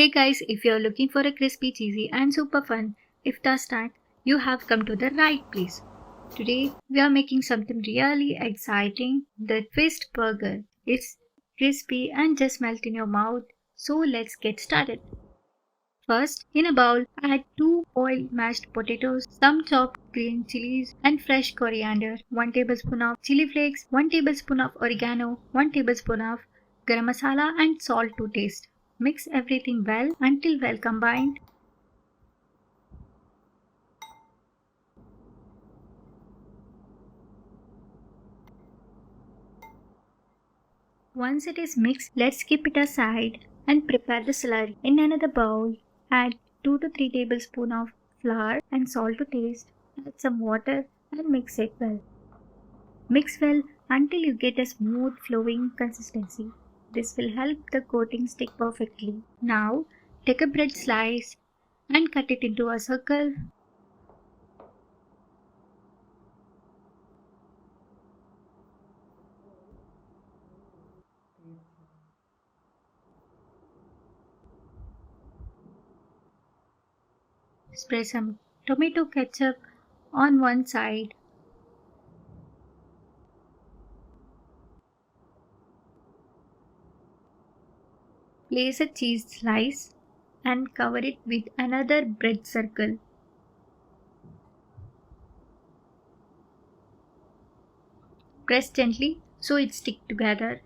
Hey guys, if you're looking for a crispy, cheesy, and super fun iftar snack, you have come to the right place. Today, we are making something really exciting, the twist burger. It's crispy and just melt in your mouth, so let's get started. First, in a bowl, add 2 boiled mashed potatoes, some chopped green chilies, and fresh coriander, 1 tablespoon of chili flakes, 1 tablespoon of oregano, 1 tablespoon of garam masala, and salt to taste. Mix everything well until well combined. Once it is mixed, let's keep it aside and prepare the slurry. In another bowl, add 2 to 3 tablespoons of flour and salt to taste. Add some water and mix it well. Mix well until you get a smooth flowing consistency. This will help the coating stick perfectly. Now, take a bread slice and cut it into a circle. Spray some tomato ketchup on one side. Place a cheese slice and cover it with another bread circle. Press gently so it sticks together.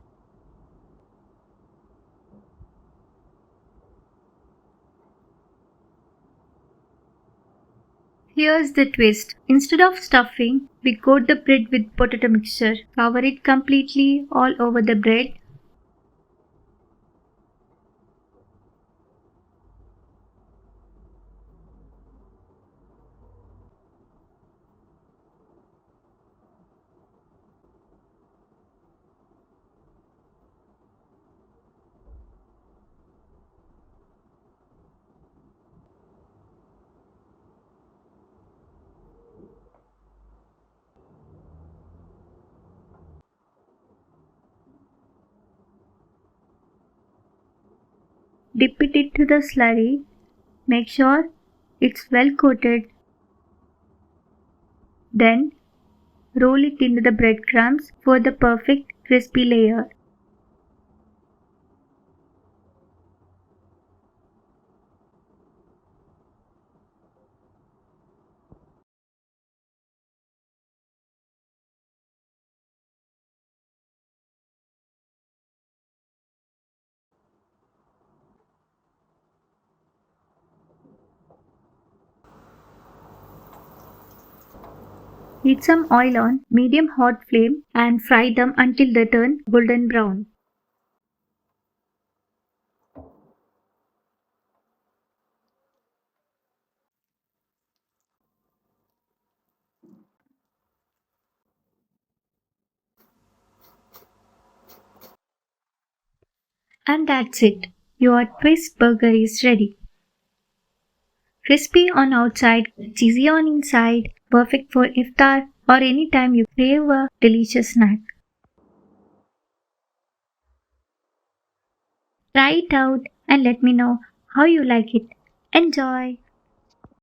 Here's the twist. Instead of stuffing, we coat the bread with potato mixture. Cover it completely all over the bread. Dip it into the slurry. Make sure it's well coated. Then roll it into the breadcrumbs for the perfect crispy layer. Heat some oil on medium hot flame and fry them until they turn golden brown. And that's it. Your twist burger is ready. Crispy on outside, cheesy on inside, perfect for iftar or anytime you crave a delicious snack. Try it out and let me know how you like it. Enjoy!